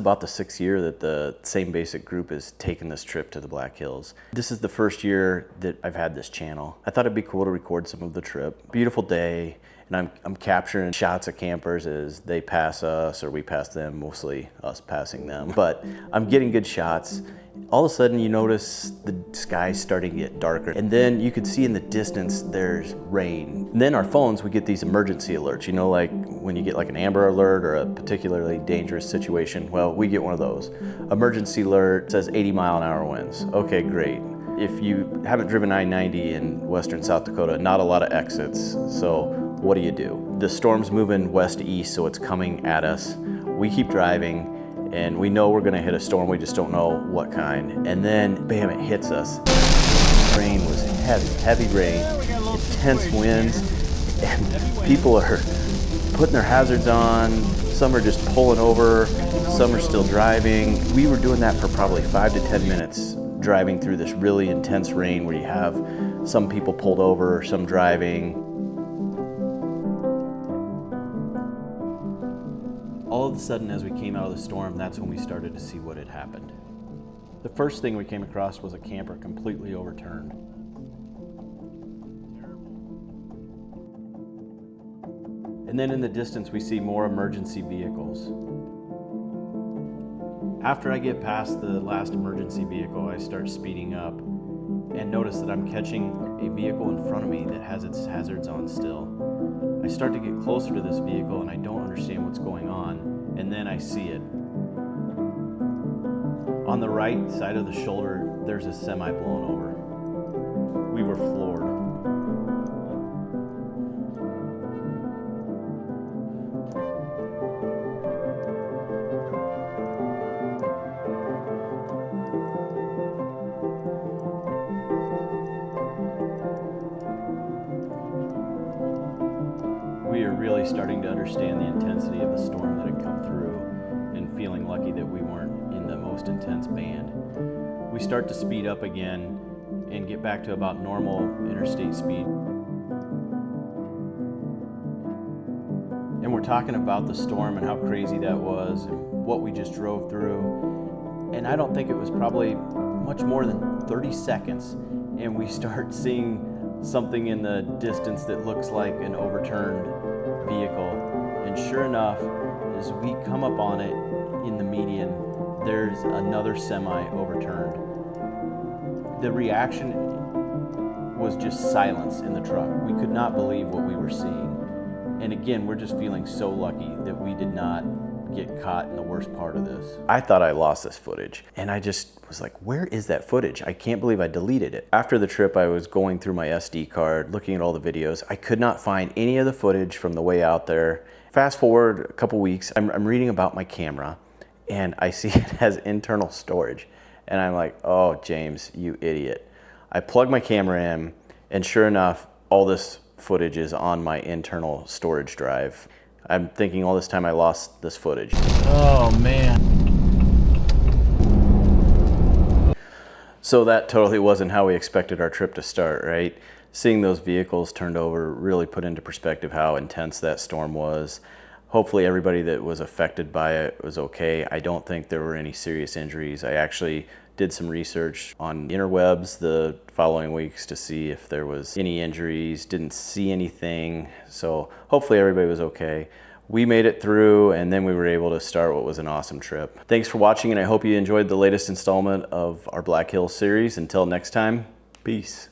about the 6th year that the same basic group has taken this trip to the Black Hills. This is the first year that I've had this channel. I thought it'd be cool to record some of the trip. Beautiful day, and I'm capturing shots of campers as they pass us or we pass them, mostly us passing them. But I'm getting good shots. All of a sudden you notice the sky starting to get darker, and then you could see in the distance there's rain. And then our phones, we get these emergency alerts, you know, like when you get like an Amber Alert or a particularly dangerous situation. Well, we get one of those. Emergency alert says 80-mile-an-hour winds. Okay, great. If you haven't driven I-90 in Western South Dakota, not a lot of exits, so what do? The storm's moving west-east, so it's coming at us. We keep driving, and we know we're gonna hit a storm, we just don't know what kind. And then, bam, it hits us. Rain was heavy rain, intense winds, and people are putting their hazards on. Some are just pulling over, some are still driving. We were doing that for probably 5 to 10 minutes, driving through this really intense rain where you have some people pulled over, some driving. All of a sudden, as we came out of the storm, that's when we started to see what had happened. The first thing we came across was a camper completely overturned. And then in the distance, we see more emergency vehicles. After I get past the last emergency vehicle, I start speeding up and notice that I'm catching a vehicle in front of me that has its hazards on still. I start to get closer to this vehicle and I don't understand what's going on, and then I see it. On the right side of the shoulder, there's a semi blown over. We were floored. We are really starting to understand the intensity of the storm that had come through, and feeling lucky that we weren't in the most intense band. We start to speed up again and get back to about normal interstate speed. And we're talking about the storm and how crazy that was and what we just drove through. And I don't think it was probably much more than 30 seconds, and we start seeing something in the distance that looks like an overturned vehicle. And sure enough, as we come up on it in the median, there's another semi overturned. The reaction was just silence in the truck. We could not believe what we were seeing. And again, we're just feeling so lucky that we did not get caught in the worst part of this. I thought I lost this footage, and I just was like, where is that footage? I can't believe I deleted it. After the trip, I was going through my SD card, looking at all the videos. I could not find any of the footage from the way out there. Fast forward a couple weeks, I'm reading about my camera, and I see it has internal storage. And I'm like, oh, James, you idiot. I plug my camera in, and sure enough, all this footage is on my internal storage drive. I'm thinking all this time I lost this footage. Oh, man. So that totally wasn't how we expected our trip to start, right? Seeing those vehicles turned over really put into perspective how intense that storm was. Hopefully everybody that was affected by it was okay. I don't think there were any serious injuries. I actually did some research on interwebs the following weeks to see if there was any injuries. Didn't see anything, so hopefully everybody was okay. We made it through, and then we were able to start what was an awesome trip. Thanks for watching, and I hope you enjoyed the latest installment of our Black Hills series. Until next time, peace.